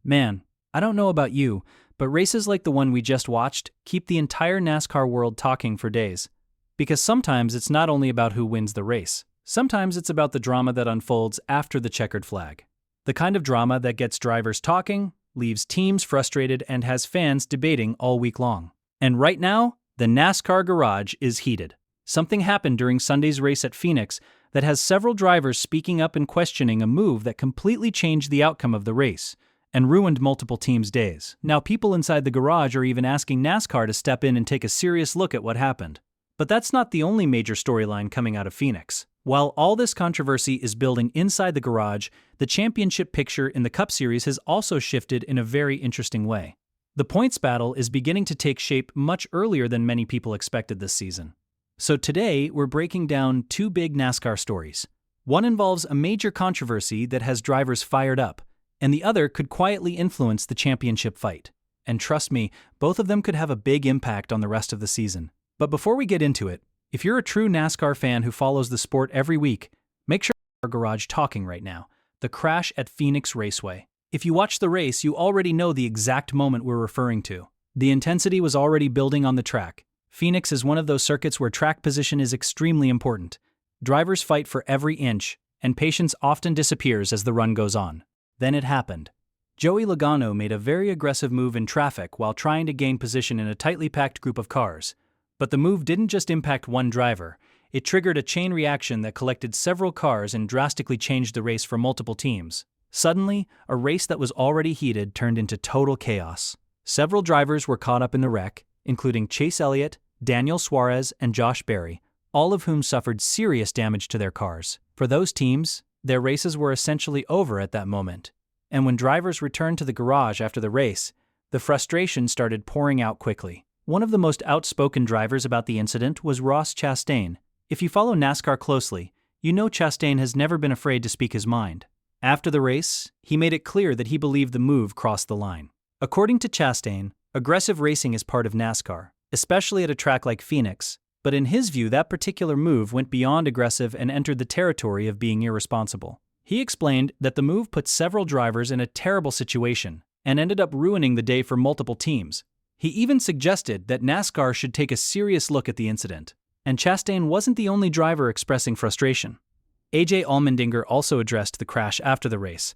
Man, I don't know about you, but races like the one we just watched keep the entire NASCAR world talking for days. Because sometimes it's not only about who wins the race, sometimes it's about the drama that unfolds after the checkered flag. The kind of drama that gets drivers talking, leaves teams frustrated, and has fans debating all week long. And right now, the NASCAR garage is heated. Something happened during Sunday's race at Phoenix that has several drivers speaking up and questioning a move that completely changed the outcome of the race and ruined multiple teams' days. Now, people inside the garage are even asking NASCAR to step in and take a serious look at what happened. But that's not the only major storyline coming out of Phoenix. While all this controversy is building inside the garage, the championship picture in the Cup Series has also shifted in a very interesting way. The points battle is beginning to take shape much earlier than many people expected this season. So today, we're breaking down two big NASCAR stories. One involves a major controversy that has drivers fired up, and the other could quietly influence the championship fight. And trust me, both of them could have a big impact on the rest of the season. But before we get into it, if you're a true NASCAR fan who follows the sport every week, make sure our garage talking right now. The crash at Phoenix Raceway. If you watched the race, you already know the exact moment we're referring to. The intensity was already building on the track. Phoenix is one of those circuits where track position is extremely important. Drivers fight for every inch, and patience often disappears as the run goes on. Then it happened. Joey Logano made a very aggressive move in traffic while trying to gain position in a tightly packed group of cars. But the move didn't just impact one driver. It triggered a chain reaction that collected several cars and drastically changed the race for multiple teams. Suddenly, a race that was already heated turned into total chaos. Several drivers were caught up in the wreck, including Chase Elliott, Daniel Suarez, and Josh Berry, all of whom suffered serious damage to their cars. For those teams, their races were essentially over at that moment. And when drivers returned to the garage after the race, the frustration started pouring out quickly. One of the most outspoken drivers about the incident was Ross Chastain. If you follow NASCAR closely, you know Chastain has never been afraid to speak his mind. After the race, he made it clear that he believed the move crossed the line. According to Chastain, aggressive racing is part of NASCAR, especially at a track like Phoenix, but in his view that particular move went beyond aggressive and entered the territory of being irresponsible. He explained that the move put several drivers in a terrible situation and ended up ruining the day for multiple teams. He even suggested that NASCAR should take a serious look at the incident. And Chastain wasn't the only driver expressing frustration. AJ Allmendinger also addressed the crash after the race,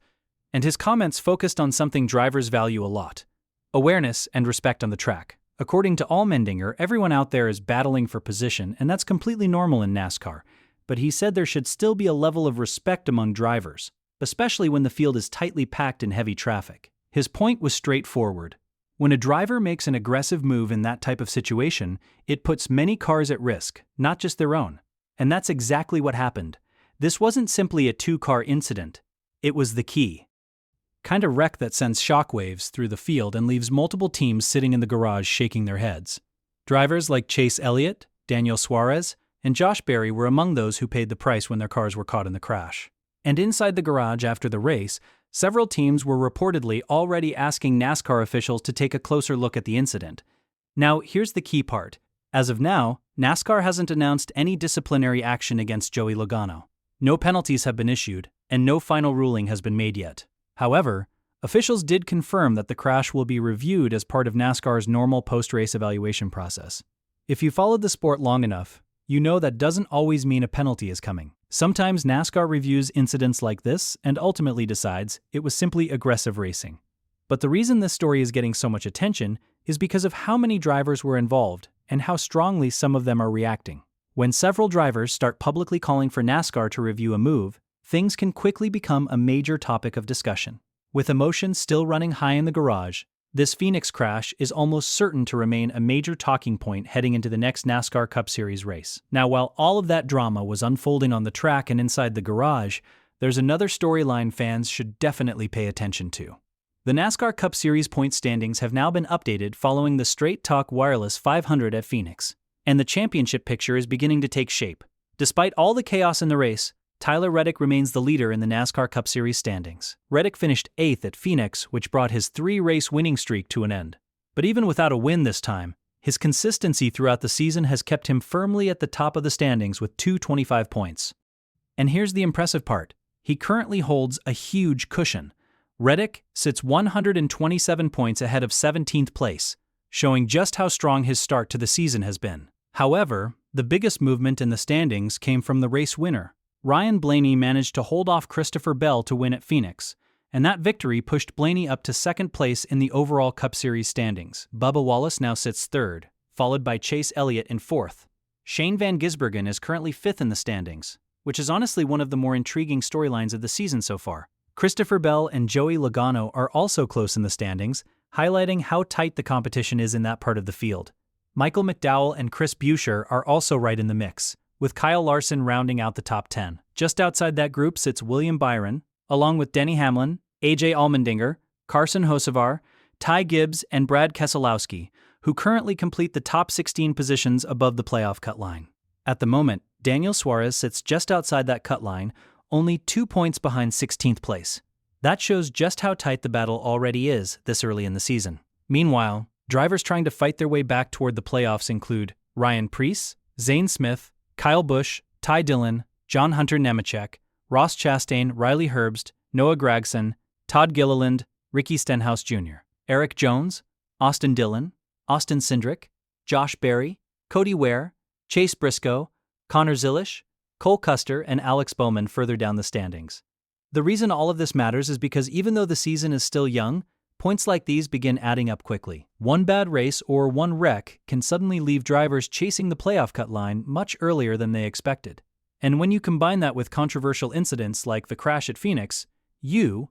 and his comments focused on something drivers value a lot: awareness and respect on the track. According to Allmendinger, everyone out there is battling for position, and that's completely normal in NASCAR, but he said there should still be a level of respect among drivers, especially when the field is tightly packed in heavy traffic. His point was straightforward. When a driver makes an aggressive move in that type of situation, it puts many cars at risk, not just their own. And that's exactly what happened. This wasn't simply a two-car incident. It was the key kind of wreck that sends shockwaves through the field and leaves multiple teams sitting in the garage shaking their heads. Drivers like Chase Elliott, Daniel Suarez, and Josh Berry were among those who paid the price when their cars were caught in the crash. And inside the garage after the race, several teams were reportedly already asking NASCAR officials to take a closer look at the incident. Now, here's the key part. As of now, NASCAR hasn't announced any disciplinary action against Joey Logano. No penalties have been issued, and no final ruling has been made yet. However, officials did confirm that the crash will be reviewed as part of NASCAR's normal post-race evaluation process. If you followed the sport long enough, you know that doesn't always mean a penalty is coming. Sometimes NASCAR reviews incidents like this and ultimately decides it was simply aggressive racing. But the reason this story is getting so much attention is because of how many drivers were involved and how strongly some of them are reacting. When several drivers start publicly calling for NASCAR to review a move, things can quickly become a major topic of discussion. With emotions still running high in the garage, this Phoenix crash is almost certain to remain a major talking point heading into the next NASCAR Cup Series race. Now, while all of that drama was unfolding on the track and inside the garage, there's another storyline fans should definitely pay attention to. The NASCAR Cup Series point standings have now been updated following the Straight Talk Wireless 500 at Phoenix, and the championship picture is beginning to take shape. Despite all the chaos in the race, Tyler Reddick remains the leader in the NASCAR Cup Series standings. Reddick finished 8th at Phoenix, which brought his 3-race winning streak to an end. But even without a win this time, his consistency throughout the season has kept him firmly at the top of the standings with 225 points. And here's the impressive part. He currently holds a huge cushion. Reddick sits 127 points ahead of 17th place, showing just how strong his start to the season has been. However, the biggest movement in the standings came from the race winner. Ryan Blaney managed to hold off Christopher Bell to win at Phoenix, and that victory pushed Blaney up to second place in the overall Cup Series standings. Bubba Wallace now sits third, followed by Chase Elliott in fourth. Shane Van Gisbergen is currently fifth in the standings, which is honestly one of the more intriguing storylines of the season so far. Christopher Bell and Joey Logano are also close in the standings, highlighting how tight the competition is in that part of the field. Michael McDowell and Chris Buescher are also right in the mix, with Kyle Larson rounding out the top 10. Just outside that group sits William Byron, along with Denny Hamlin, AJ Allmendinger, Carson Hocevar, Ty Gibbs, and Brad Keselowski, who currently complete the top 16 positions above the playoff cut line. At the moment, Daniel Suarez sits just outside that cut line, only 2 points behind 16th place. That shows just how tight the battle already is this early in the season. Meanwhile, drivers trying to fight their way back toward the playoffs include Ryan Preece, Zane Smith, Kyle Busch, Ty Dillon, John Hunter Nemechek, Ross Chastain, Riley Herbst, Noah Gragson, Todd Gilliland, Ricky Stenhouse Jr., Eric Jones, Austin Dillon, Austin Cindric, Josh Berry, Cody Ware, Chase Briscoe, Connor Zilisch, Cole Custer, and Alex Bowman further down the standings. The reason all of this matters is because even though the season is still young, points like these begin adding up quickly. One bad race or one wreck can suddenly leave drivers chasing the playoff cut line much earlier than they expected. And when you combine that with controversial incidents like the crash at Phoenix, you,